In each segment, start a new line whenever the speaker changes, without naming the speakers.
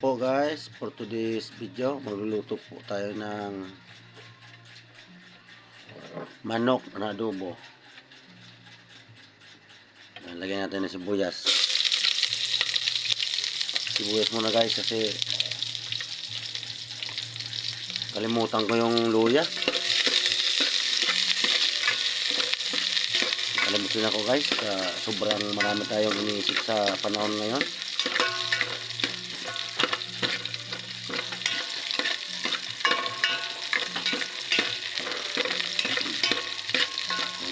Po guys, for today's video, magluluto po tayo ng manok na adobo. Lagyan natin ng sibuyas. Sibuyas muna guys kasi kalimutan ko yung luya. Kalimutan ako guys, sobrang marami tayong iniisip sa panahon ngayon.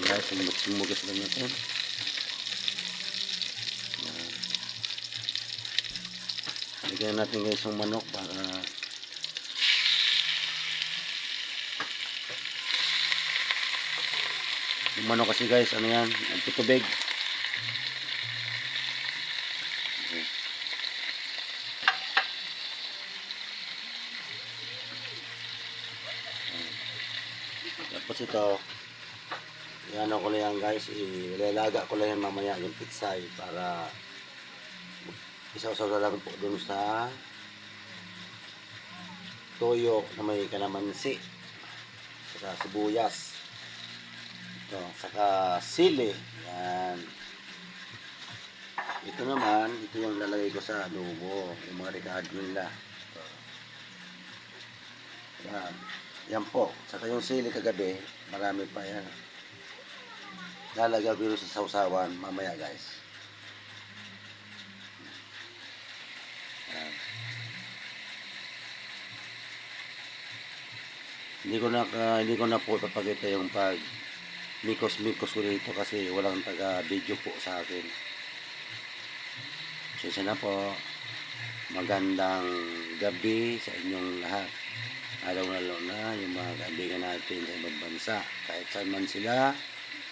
Guys, sumugas lang natin. Lagyan natin guys yung manok para yung manok kasi guys, ano yan, nagtutubig. Tapos ito, yan ko lang yan guys, ilalaga ko lang yan mamaya yung pitsay para isaw-saw na lang po dun sa toyo na may kalamansi, saka sibuyas, ito, saka sili. Yan. Ito naman, ito yung lalagay ko sa adobo, yung mga ricado nila. Ito. Yan. Yan po. Saka yung sili kagabi, marami pa yan. Lalagay ko sa sausawan mamaya guys. Yan. Hindi ko na po ipapakita yung pag mikos ko dito kasi walang taga-video po sa akin. Sisa na po. Magandang gabi sa inyong lahat. Lalo na yung mga kaibigan natin sa ibang bansa. Kahit saan man sila,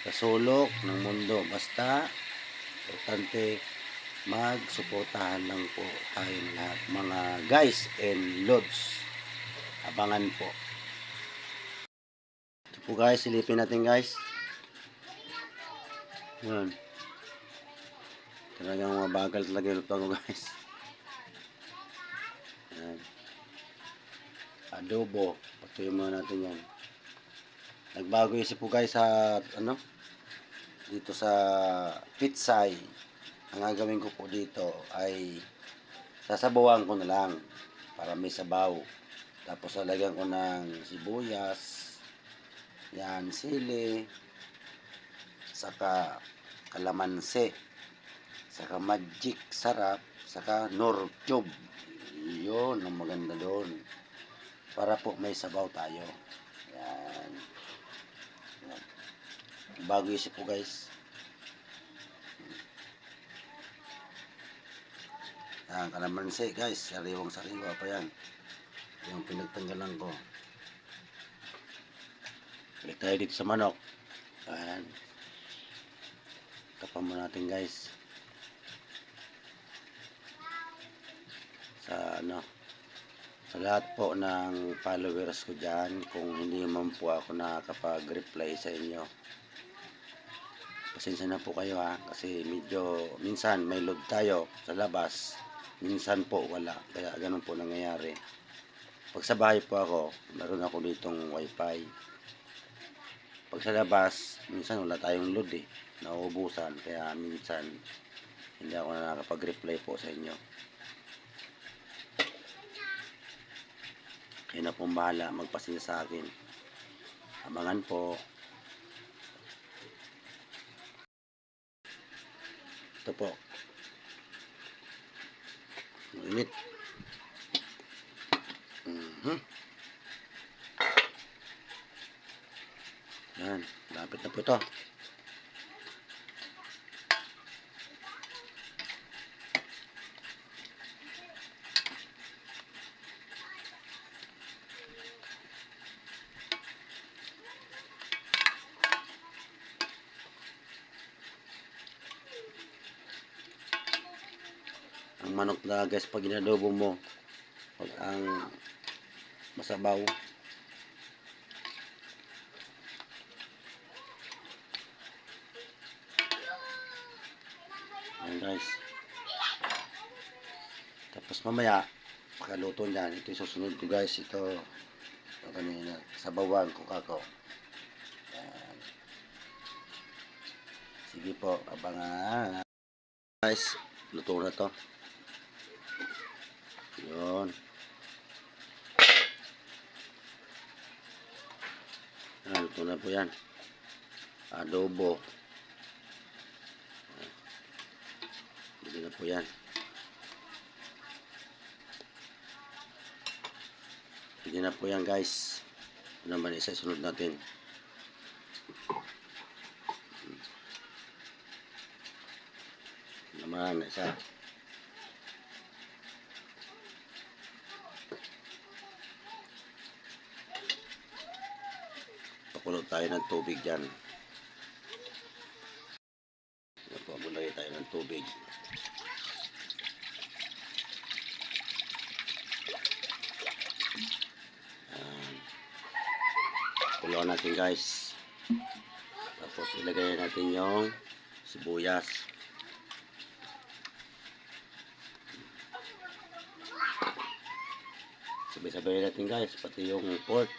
sa sulok ng mundo. Basta, importante, magsuportahan lang po tayong lahat. Mga guys and lods. Abangan po. Ito po guys, silipin natin guys. Yan. Talagang mabagal talaga yung luto ko guys. Yan. Adobo. Patuloy muna natin yan. Nagbago isip po guys sa dito sa pitsay. Ang gagawin ko po dito ay sasabawan ko na lang para may sabaw. Tapos lalagyan ko ng sibuyas, yan, sili, saka kalamansi, saka magic sarap, saka nor cube. Yun ang maganda doon. Para po may sabaw tayo. Yan. Yan. Bago isip po guys. Yan, kalamansi guys. Sariwang sariwa pa yan. Yung pinagtanggalan ko. Balik tayo dito sa manok. Yan. Kapan mo natin guys. Sa lahat po ng followers ko dyan, kung hindi man po ako nakakapag-reply sa inyo, pasensya na po kayo ha, kasi medyo minsan may load tayo sa labas, minsan po wala, kaya ganun po nangyayari. Pag sa bahay po ako, meron ako ditong wifi. Pag sa labas, minsan wala tayong load nauubusan, kaya minsan hindi ako nakakapag-reply po sa inyo. Kayo na pong bahala, magpasensya sa akin. Abangan po. Ito po. Init. Yan, lapit na po ito. Ang manok na guys, pag inadobo mo, pag ang masabaw, ayan guys. Tapos mamaya pagkaluto niyan, ito yung susunod ko guys. Ito kanina, sabawan ko kako. Yan. Sige po, abangan. Guys, luto na to. Yun. Luto na po yan. Adobo. Hindi na po yan. Hindi na po yan guys. Ano naman isa sunod natin. Naman isa. Pakulo tayo ng tubig dyan. Pagulay tayo ng tubig. Kuluan natin guys. Tapos ilagay natin yung sibuyas. Sabay-sabay natin guys, pati yung pork.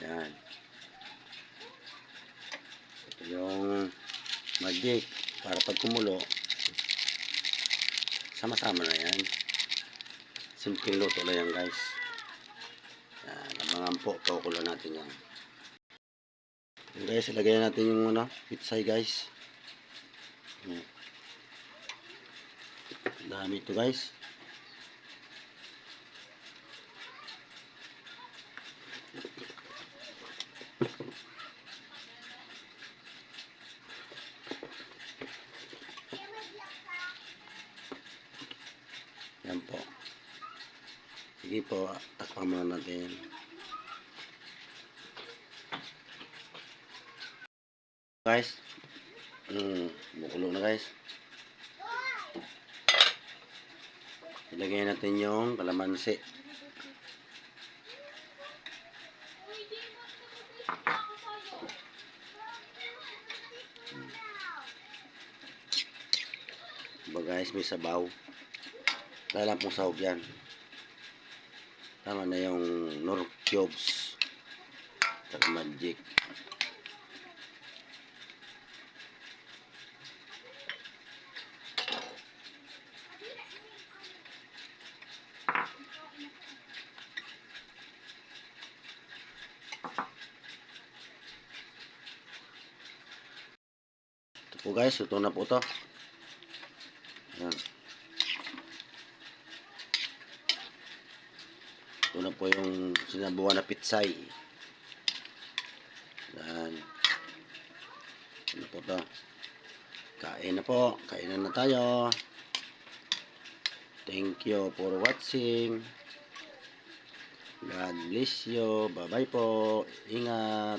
Yan. Ito yung magic para pag kumulo, sama-sama na yan. Simpleng luto na yan guys. Yan, abangan po, kakulo natin yan. Yan guys, ilagay natin yung pitsay guys. Dami ito guys. Yan po. Sige po, takpan muna natin. Guys, bukulo na guys. Ilagay natin yung kalamansi. Diba guys, may sabaw. Wala lang pong sahog yan. Tama na yung Knorr cubes. Saka magic. Ito po guys, ito na po ito. Ayan. Ito na po yung sinabuhan na pitsay. Ayan. Ito po ito. Kain na po. Kainan na tayo. Thank you for watching. God bless you. Bye bye po. Ingat.